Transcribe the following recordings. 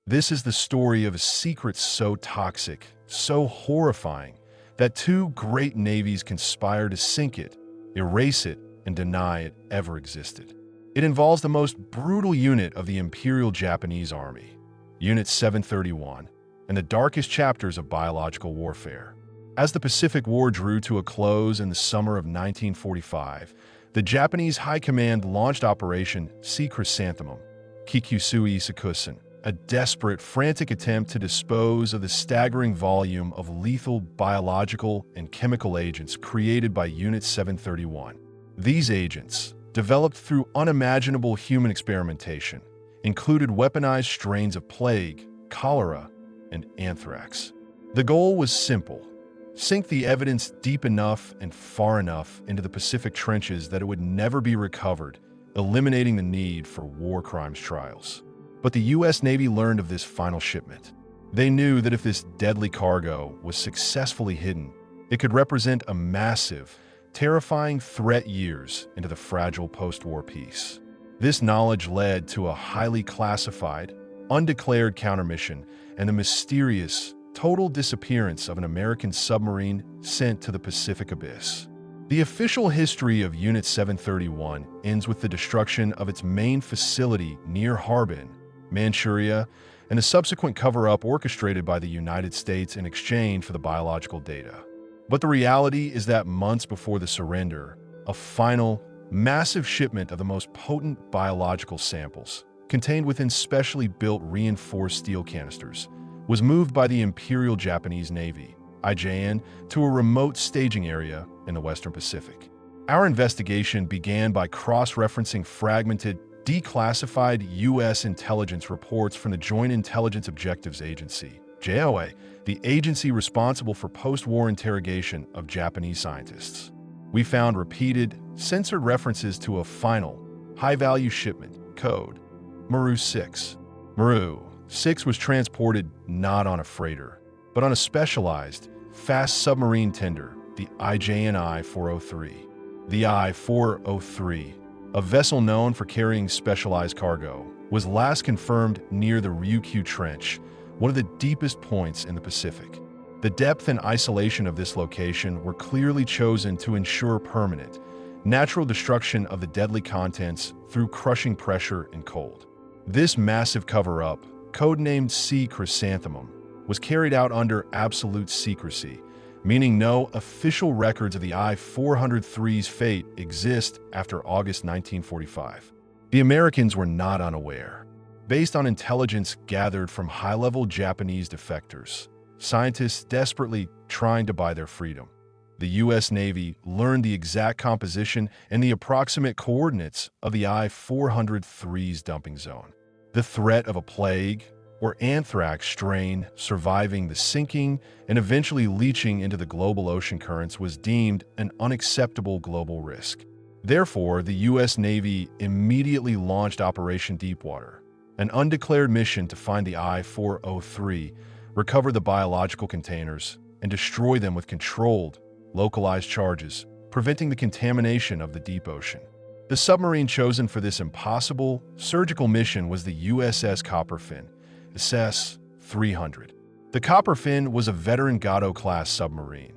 This is the story of a secret so toxic, so horrifying, that two great navies conspire to sink it, erase it, and deny it ever existed. It involves the most brutal unit of the Imperial Japanese Army, Unit 731, and the darkest chapters of biological warfare. As the Pacific War drew to a close in the summer of 1945, the Japanese High Command launched Operation Chrysanthemum, Kikusui Sakusen, a desperate, frantic attempt to dispose of the staggering volume of lethal biological and chemical agents created by Unit 731. These agents, developed through unimaginable human experimentation, included weaponized strains of plague, cholera, and anthrax. The goal was simple: sink the evidence deep enough and far enough into the Pacific trenches that it would never be recovered, eliminating the need for war crimes trials. But the U.S. Navy learned of this final shipment. They knew that if this deadly cargo was successfully hidden, it could represent a massive, terrifying threat years into the fragile post-war peace. This knowledge led to a highly classified, undeclared countermission and the mysterious, total disappearance of an American submarine sent to the Pacific abyss. The official history of Unit 731 ends with the destruction of its main facility near Harbin, Manchuria, and a subsequent cover-up orchestrated by the United States in exchange for the biological data. But the reality is that months before the surrender, a final, massive shipment of the most potent biological samples, contained within specially built reinforced steel canisters, was moved by the Imperial Japanese Navy, IJN, to a remote staging area in the Western Pacific. Our investigation began by cross-referencing fragmented, declassified U.S. intelligence reports from the Joint Intelligence Objectives Agency, JOA, the agency responsible for post-war interrogation of Japanese scientists. We found repeated, censored references to a final, high-value shipment, code Maru 6. Maru 6 was transported not on a freighter, but on a specialized, fast submarine tender, the IJN I-403. The I-403, a vessel known for carrying specialized cargo, was last confirmed near the Ryukyu Trench, one of the deepest points in the Pacific. The depth and isolation of this location were clearly chosen to ensure permanent, natural destruction of the deadly contents through crushing pressure and cold. This massive cover-up, codenamed Chrysanthemum, was carried out under absolute secrecy, meaning no official records of the I-403's fate exist after August 1945. The Americans were not unaware. Based on intelligence gathered from high-level Japanese defectors, scientists desperately trying to buy their freedom, the U.S. Navy learned the exact composition and the approximate coordinates of the I-403's dumping zone. The threat of a plague or anthrax strain surviving the sinking and eventually leaching into the global ocean currents was deemed an unacceptable global risk. Therefore, the U.S. Navy immediately launched Operation Deepwater, an undeclared mission to find the I-403, recover the biological containers, and destroy them with controlled, localized charges, preventing the contamination of the deep ocean. The submarine chosen for this impossible, surgical mission was the USS Copperfin, SS-300. The Copperfin was a veteran Gato-class submarine,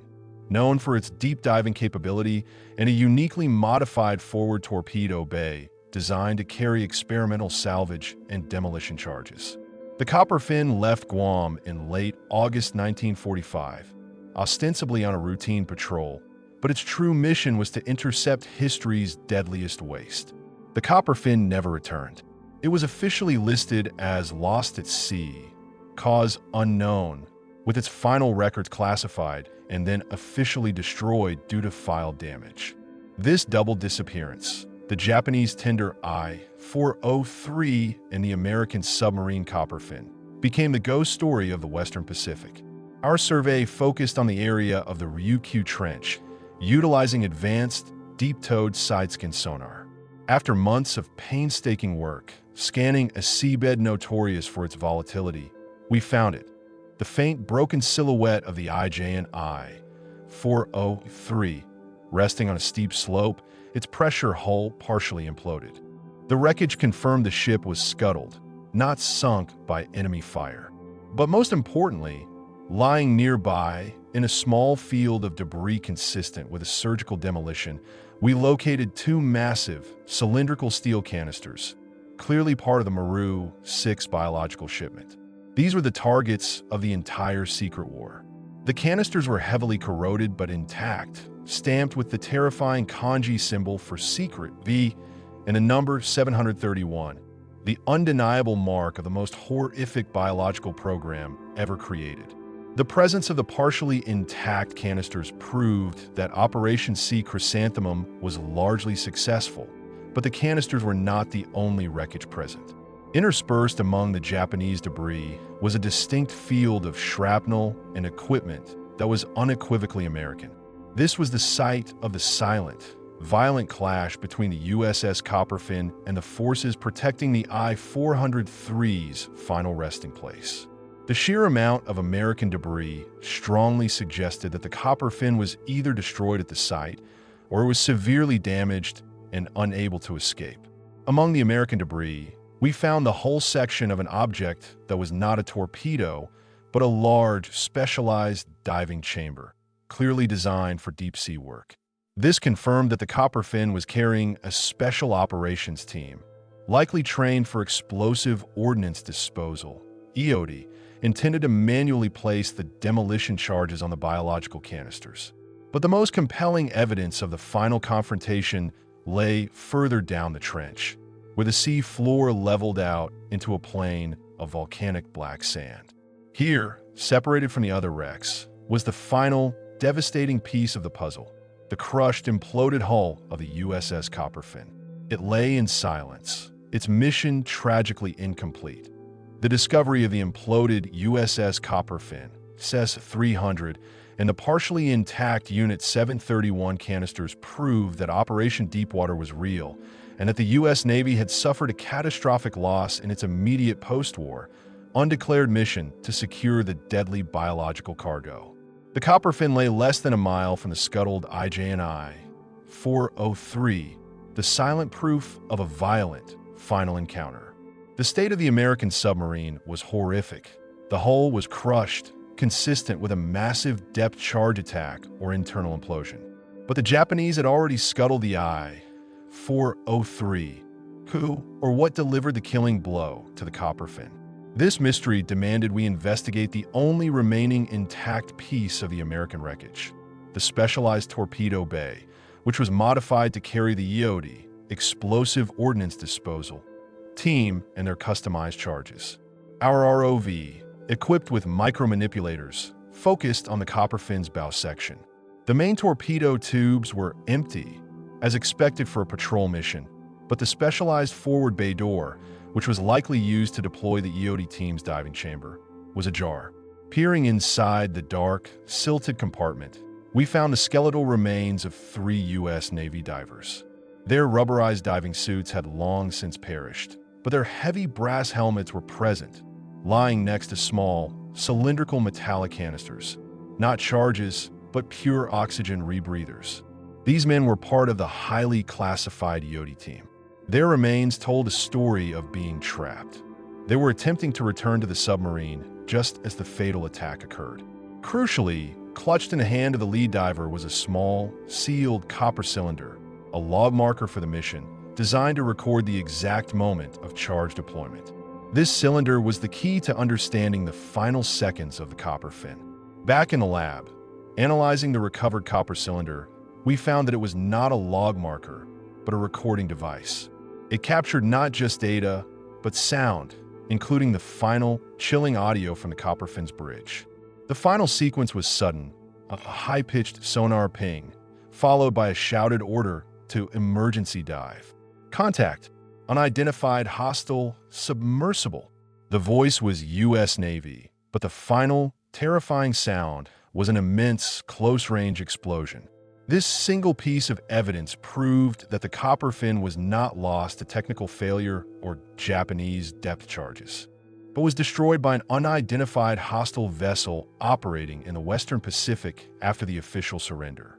known for its deep diving capability and a uniquely modified forward torpedo bay designed to carry experimental salvage and demolition charges. The Copperfin left Guam in late August 1945, ostensibly on a routine patrol, but its true mission was to intercept history's deadliest waste. The Copperfin never returned. It was officially listed as lost at sea, cause unknown, with its final records classified and then officially destroyed due to file damage. This double disappearance, the Japanese tender I-403 and the American submarine Copperfin, became the ghost story of the Western Pacific. Our survey focused on the area of the Ryukyu Trench, utilizing advanced, deep-towed side-scan sonar. After months of painstaking work, scanning a seabed notorious for its volatility, we found it, the faint, broken silhouette of the IJN I-403, resting on a steep slope, its pressure hull partially imploded. The wreckage confirmed the ship was scuttled, not sunk by enemy fire. But most importantly, lying nearby, in a small field of debris consistent with a surgical demolition, we located two massive, cylindrical steel canisters, clearly part of the Maru 6 biological shipment. These were the targets of the entire secret war. The canisters were heavily corroded but intact, stamped with the terrifying kanji symbol for secret, V, and the number 731, the undeniable mark of the most horrific biological program ever created. The presence of the partially intact canisters proved that Operation Sea Chrysanthemum was largely successful, but the canisters were not the only wreckage present. Interspersed among the Japanese debris was a distinct field of shrapnel and equipment that was unequivocally American. This was the site of the silent, violent clash between the USS Copperfin and the forces protecting the I-403's final resting place. The sheer amount of American debris strongly suggested that the Copperfin was either destroyed at the site or was severely damaged and unable to escape. Among the American debris, we found the whole section of an object that was not a torpedo, but a large, specialized diving chamber, clearly designed for deep-sea work. This confirmed that the Copperfin was carrying a special operations team, likely trained for explosive ordnance disposal, EOD, intended to manually place the demolition charges on the biological canisters. But the most compelling evidence of the final confrontation lay further down the trench, where the sea floor leveled out into a plain of volcanic black sand. Here, separated from the other wrecks, was the final, devastating piece of the puzzle, the crushed, imploded hull of the USS Copperfin. It lay in silence, its mission tragically incomplete. The discovery of the imploded USS Copperfin, CES-300, and the partially intact Unit 731 canisters proved that Operation Deepwater was real, and that the U.S. Navy had suffered a catastrophic loss in its immediate post-war, undeclared mission to secure the deadly biological cargo. The Copperfin lay less than a mile from the scuttled IJNI 403, the silent proof of a violent final encounter. The state of the American submarine was horrific. The hull was crushed, consistent with a massive depth charge attack or internal implosion. But the Japanese had already scuttled the I-403. Who or what delivered the killing blow to the Copperfin? This mystery demanded we investigate the only remaining intact piece of the American wreckage, the specialized torpedo bay, which was modified to carry the EOD, explosive ordnance disposal, team and their customized charges. Our ROV, equipped with micromanipulators, focused on the Copperfin's bow section. The main torpedo tubes were empty, as expected for a patrol mission, but the specialized forward bay door, which was likely used to deploy the EOD team's diving chamber, was ajar. Peering inside the dark, silted compartment, we found the skeletal remains of 3 U.S. Navy divers. Their rubberized diving suits had long since perished, but their heavy brass helmets were present, lying next to small, cylindrical metallic canisters, not charges, but pure oxygen rebreathers. These men were part of the highly classified EOD team. Their remains told a story of being trapped. They were attempting to return to the submarine just as the fatal attack occurred. Crucially, clutched in the hand of the lead diver was a small, sealed copper cylinder, a log marker for the mission, designed to record the exact moment of charge deployment. This cylinder was the key to understanding the final seconds of the Copperfin. Back in the lab, analyzing the recovered copper cylinder, we found that it was not a log marker, but a recording device. It captured not just data, but sound, including the final, chilling audio from the Copperfin's bridge. The final sequence was sudden, a high-pitched sonar ping, followed by a shouted order to emergency dive. Contact, unidentified hostile submersible. The voice was U.S. Navy, but the final, terrifying sound was an immense, close-range explosion. This single piece of evidence proved that the Copperfin was not lost to technical failure or Japanese depth charges, but was destroyed by an unidentified hostile vessel operating in the Western Pacific after the official surrender.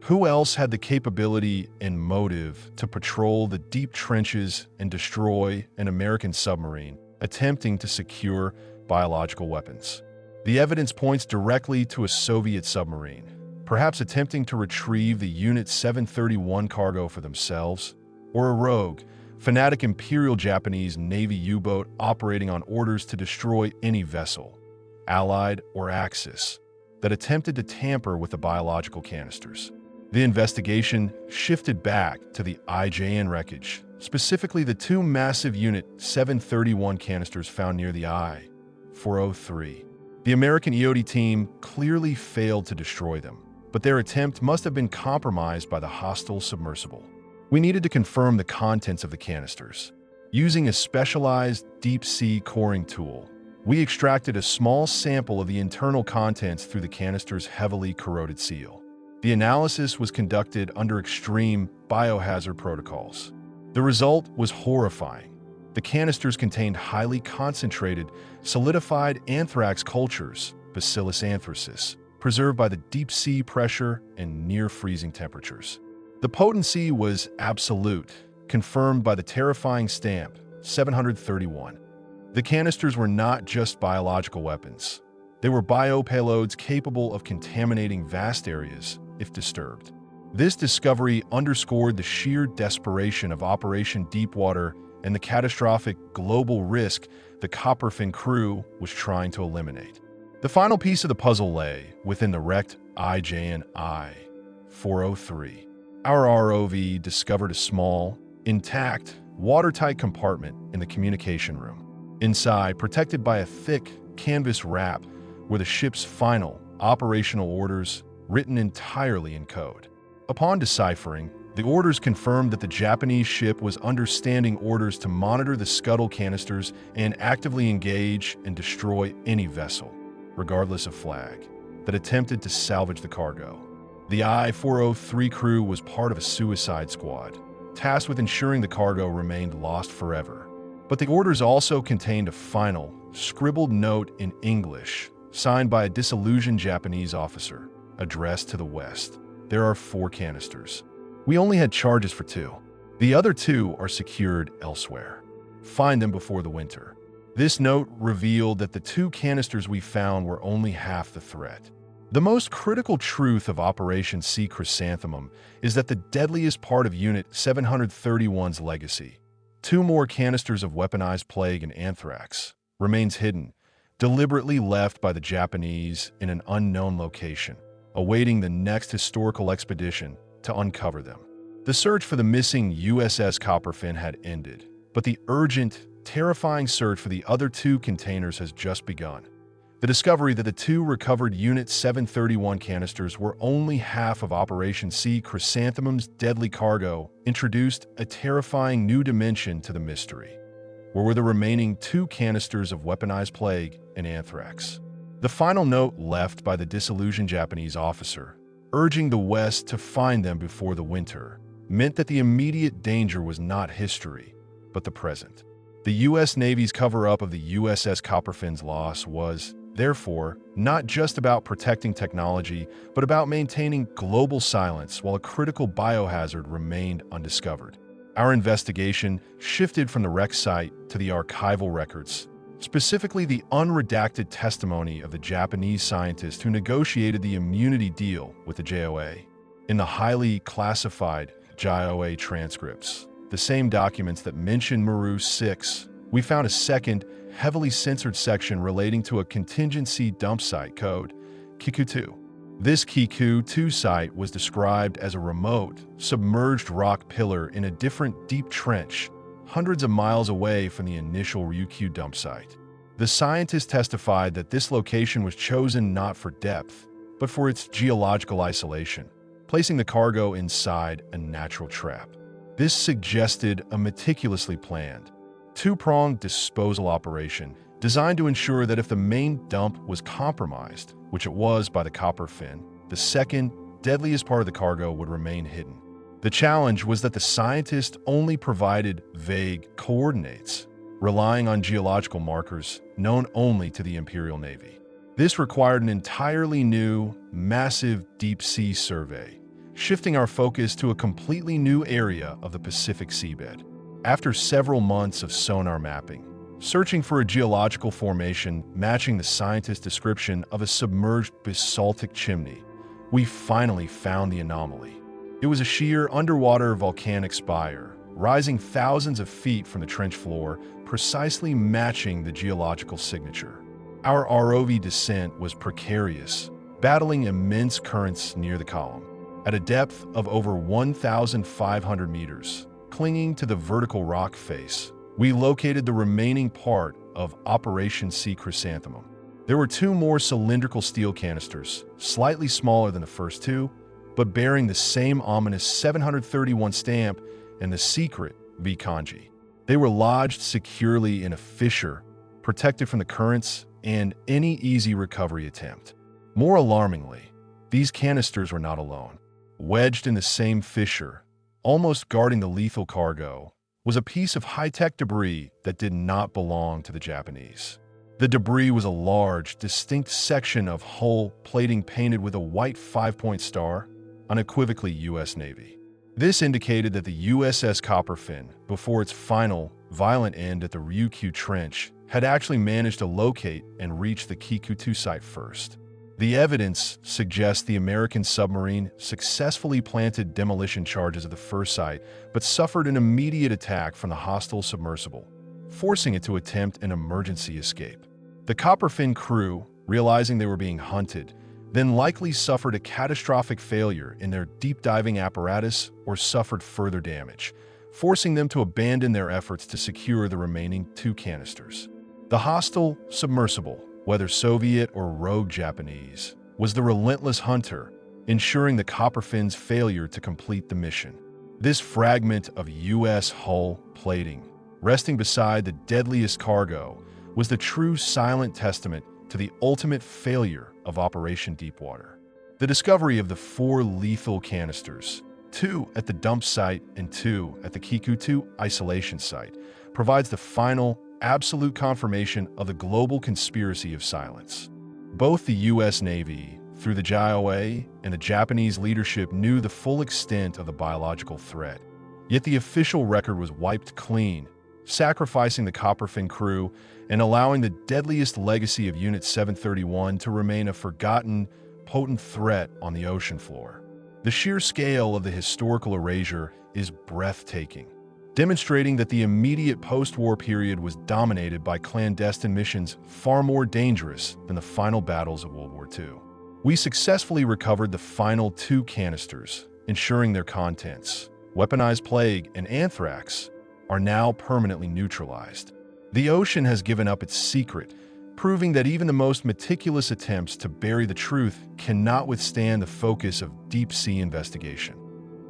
Who else had the capability and motive to patrol the deep trenches and destroy an American submarine attempting to secure biological weapons. The evidence points directly to a Soviet submarine, perhaps attempting to retrieve the Unit 731 cargo for themselves, or a rogue, fanatic Imperial Japanese Navy U-boat operating on orders to destroy any vessel, Allied or Axis, that attempted to tamper with the biological canisters. The investigation shifted back to the IJN wreckage, specifically the two massive Unit 731 canisters found near the I-403. The American EOD team clearly failed to destroy them, but their attempt must have been compromised by the hostile submersible. We needed to confirm the contents of the canisters. Using a specialized deep-sea coring tool, we extracted a small sample of the internal contents through the canister's heavily corroded seal. The analysis was conducted under extreme biohazard protocols. The result was horrifying. The canisters contained highly concentrated, solidified anthrax cultures, Bacillus anthracis, preserved by the deep-sea pressure and near-freezing temperatures. The potency was absolute, confirmed by the terrifying stamp, 731. The canisters were not just biological weapons. They were biopayloads capable of contaminating vast areas if disturbed. This discovery underscored the sheer desperation of Operation Deepwater and the catastrophic global risk the Copperfin crew was trying to eliminate. The final piece of the puzzle lay within the wrecked IJN I-403. Our ROV discovered a small, intact, watertight compartment in the communication room. Inside, protected by a thick canvas wrap, were the ship's final operational orders written entirely in code. Upon deciphering, the orders confirmed that the Japanese ship was understanding orders to monitor the scuttle canisters and actively engage and destroy any vessel, regardless of flag, that attempted to salvage the cargo. The I-403 crew was part of a suicide squad, tasked with ensuring the cargo remained lost forever. But the orders also contained a final, scribbled note in English, signed by a disillusioned Japanese officer, addressed to the West. There are 4 canisters. We only had charges for 2. The other 2 are secured elsewhere. Find them before the winter. This note revealed that the 2 canisters we found were only half the threat. The most critical truth of Operation Sea Chrysanthemum is that the deadliest part of Unit 731's legacy, 2 more canisters of weaponized plague and anthrax, remains hidden, deliberately left by the Japanese in an unknown location, awaiting the next historical expedition to uncover them. The search for the missing USS Copperfin had ended, but the urgent, terrifying search for the other 2 containers has just begun. The discovery that the 2 recovered Unit 731 canisters were only half of Operation Sea Chrysanthemum's deadly cargo introduced a terrifying new dimension to the mystery. Where were the remaining 2 canisters of weaponized plague and anthrax? The final note left by the disillusioned Japanese officer, urging the West to find them before the winter, meant that the immediate danger was not history, but the present. The U.S. Navy's cover-up of the USS Copperfin's loss was, therefore, not just about protecting technology, but about maintaining global silence while a critical biohazard remained undiscovered. Our investigation shifted from the wreck site to the archival records, specifically the unredacted testimony of the Japanese scientist who negotiated the immunity deal with the JOA. In the highly classified JOA transcripts, the same documents that mention Maru 6, we found a second, heavily censored section relating to a contingency dump site code, Kiku-2. This Kiku-2 site was described as a remote, submerged rock pillar in a different deep trench, hundreds of miles away from the initial Ryukyu dump site. The scientists testified that this location was chosen not for depth, but for its geological isolation, placing the cargo inside a natural trap. This suggested a meticulously planned, 2-pronged disposal operation designed to ensure that if the main dump was compromised, which it was by the Copperfin, the second, deadliest part of the cargo would remain hidden. The challenge was that the scientists only provided vague coordinates, relying on geological markers known only to the Imperial Navy. This required an entirely new, massive deep-sea survey, shifting our focus to a completely new area of the Pacific seabed. After several months of sonar mapping, Searching for a geological formation matching the scientist's description of a submerged basaltic chimney, we finally found the anomaly. It was a sheer underwater volcanic spire, rising thousands of feet from the trench floor, precisely matching the geological signature. Our ROV descent was precarious, battling immense currents near the column. At a depth of over 1,500 meters, clinging to the vertical rock face, we located the remaining part of Operation Sea Chrysanthemum. There were two more cylindrical steel canisters, slightly smaller than the first two, but bearing the same ominous 731 stamp and the secret V kanji. They were lodged securely in a fissure, protected from the currents and any easy recovery attempt. More alarmingly, these canisters were not alone. Wedged in the same fissure, almost guarding the lethal cargo, was a piece of high-tech debris that did not belong to the Japanese. The debris was a large, distinct section of hull plating painted with a white 5-point star, unequivocally U.S. Navy. This indicated that the USS Copperfin, before its final, violent end at the Ryukyu Trench, had actually managed to locate and reach the Kikutu site first. The evidence suggests the American submarine successfully planted demolition charges at the first site, but suffered an immediate attack from the hostile submersible, forcing it to attempt an emergency escape. The Copperfin crew, realizing they were being hunted, then likely suffered a catastrophic failure in their deep-diving apparatus or suffered further damage, forcing them to abandon their efforts to secure the remaining two canisters. The hostile submersible, whether Soviet or rogue Japanese, was the relentless hunter, ensuring the Copperfin's failure to complete the mission. This fragment of U.S. hull plating, resting beside the deadliest cargo, was the true silent testament to the ultimate failure of Operation Deepwater. The discovery of the 4 lethal canisters, 2 at the dump site and 2 at the Kikutu isolation site, provides the final, absolute confirmation of the global conspiracy of silence. Both the U.S. Navy, through the JOA, and the Japanese leadership knew the full extent of the biological threat. Yet the official record was wiped clean, sacrificing the Copperfin crew and allowing the deadliest legacy of Unit 731 to remain a forgotten, potent threat on the ocean floor. The sheer scale of the historical erasure is breathtaking, demonstrating that the immediate post-war period was dominated by clandestine missions far more dangerous than the final battles of World War II. We successfully recovered the final 2 canisters, ensuring their contents, weaponized plague and anthrax, are now permanently neutralized. The ocean has given up its secret, proving that even the most meticulous attempts to bury the truth cannot withstand the focus of deep-sea investigation.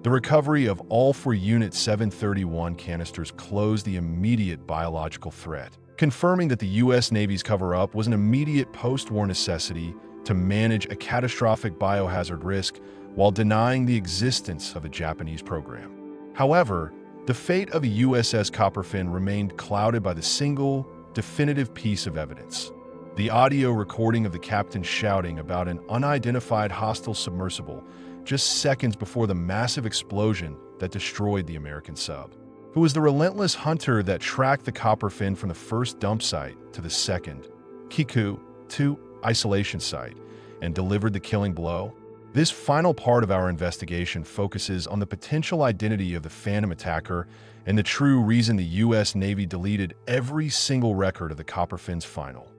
The recovery of all 4 Unit 731 canisters closed the immediate biological threat, confirming that the U.S. Navy's cover-up was an immediate post-war necessity to manage a catastrophic biohazard risk while denying the existence of a Japanese program. However, the fate of the USS Copperfin remained clouded by the single, definitive piece of evidence: the audio recording of the captain shouting about an unidentified hostile submersible just seconds before the massive explosion that destroyed the American sub. Who was the relentless hunter that tracked the Copperfin from the first dump site to the second, Kikutu isolation site, and delivered the killing blow? This final part of our investigation focuses on the potential identity of the phantom attacker and the true reason the U.S. Navy deleted every single record of the Copperfin's final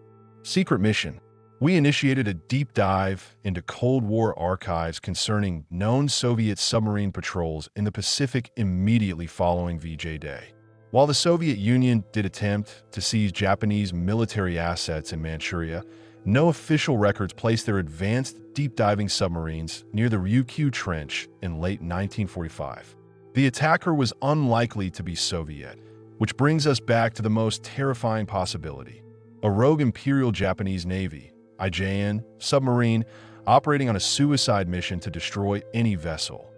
secret mission. We initiated a deep dive into Cold War archives concerning known Soviet submarine patrols in the Pacific immediately following VJ Day. While the Soviet Union did attempt to seize Japanese military assets in Manchuria, no official records placed their advanced deep-diving submarines near the Ryukyu Trench in late 1945. The attacker was unlikely to be Soviet, which brings us back to the most terrifying possibility: a rogue Imperial Japanese Navy (IJN) submarine operating on a suicide mission to destroy any vessel,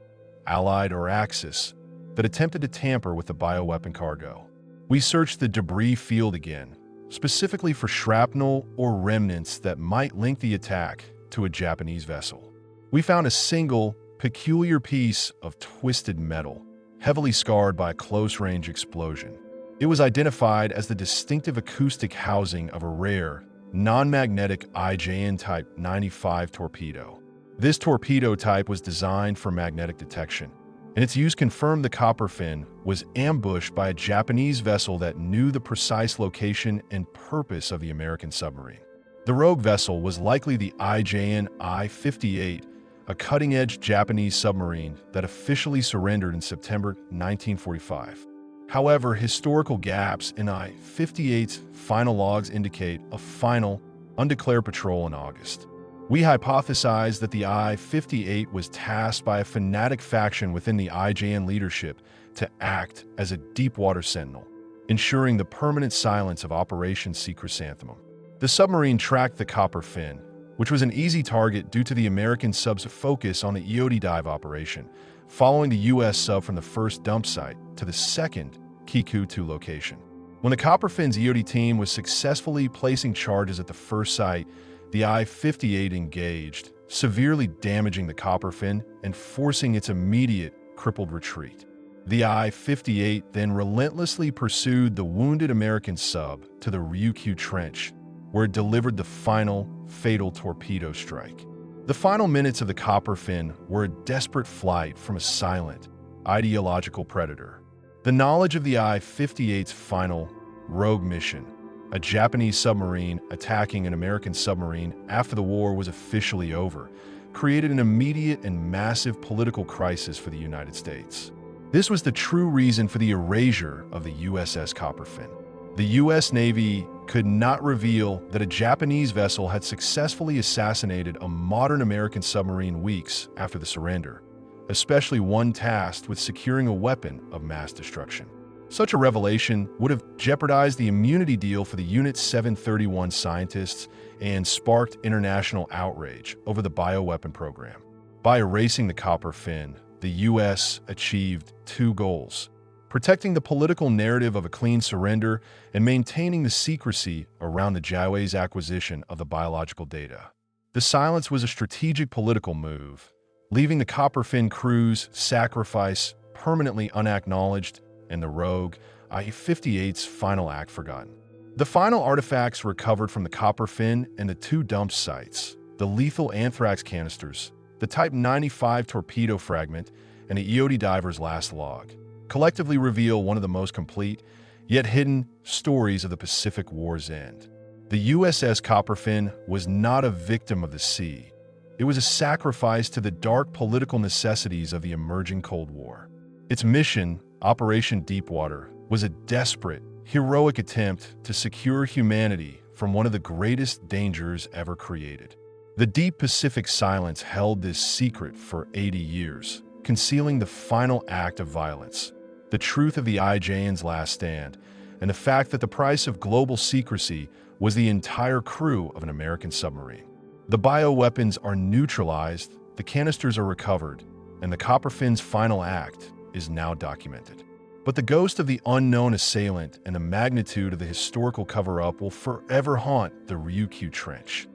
Allied or Axis, that attempted to tamper with the bioweapon cargo. We searched the debris field again, specifically for shrapnel or remnants that might link the attack to a Japanese vessel. We found a single, peculiar piece of twisted metal, heavily scarred by a close-range explosion. It was identified as the distinctive acoustic housing of a rare, non-magnetic IJN Type 95 torpedo. This torpedo type was designed for magnetic detection, and its use confirmed the copper fin was ambushed by a Japanese vessel that knew the precise location and purpose of the American submarine. The rogue vessel was likely the IJN I-58, a cutting-edge Japanese submarine that officially surrendered in September 1945. However, historical gaps in I-58's final logs indicate a final, undeclared patrol in August. We hypothesize that the I-58 was tasked by a fanatic faction within the IJN leadership to act as a deep-water sentinel, ensuring the permanent silence of Operation Chrysanthemum. The submarine tracked the copper fin, which was an easy target due to the American sub's focus on the EOD dive operation, following the U.S. sub from the first dump site to the second Kiku-2 location. When the Copperfin's EOD team was successfully placing charges at the first site, the I-58 engaged, severely damaging the Copperfin and forcing its immediate, crippled retreat. The I-58 then relentlessly pursued the wounded American sub to the Ryukyu Trench, where it delivered the final, fatal torpedo strike. The final minutes of the Copperfin were a desperate flight from a silent, ideological predator. The knowledge of the I-58's final, rogue mission, a Japanese submarine attacking an American submarine after the war was officially over, created an immediate and massive political crisis for the United States. This was the true reason for the erasure of the USS Copperfin. The U.S. Navy could not reveal that a Japanese vessel had successfully assassinated a modern American submarine weeks after the surrender, especially one tasked with securing a weapon of mass destruction. Such a revelation would have jeopardized the immunity deal for the Unit 731 scientists and sparked international outrage over the bioweapon program. By erasing the Copperfin, the U.S. achieved two goals: protecting the political narrative of a clean surrender and maintaining the secrecy around the Japanese acquisition of the biological data. The silence was a strategic political move, leaving the Copperfin crew's sacrifice permanently unacknowledged and the rogue I-58's final act forgotten. The final artifacts recovered from the Copperfin and the two dump sites, the lethal anthrax canisters, the Type 95 torpedo fragment, and the EOD diver's last log, collectively reveal one of the most complete, yet hidden, stories of the Pacific War's end. The USS Copperfin was not a victim of the sea. It was a sacrifice to the dark political necessities of the emerging Cold War. Its mission, Operation Deepwater, was a desperate, heroic attempt to secure humanity from one of the greatest dangers ever created. The deep Pacific silence held this secret for 80 years, concealing the final act of violence, the truth of the IJN's last stand, and the fact that the price of global secrecy was the entire crew of an American submarine. The bioweapons are neutralized, the canisters are recovered, and the Copperfin's final act is now documented. But the ghost of the unknown assailant and the magnitude of the historical cover-up will forever haunt the Ryukyu Trench.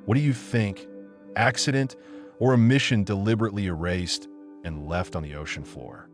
What do you think? Accident or a mission deliberately erased and left on the ocean floor?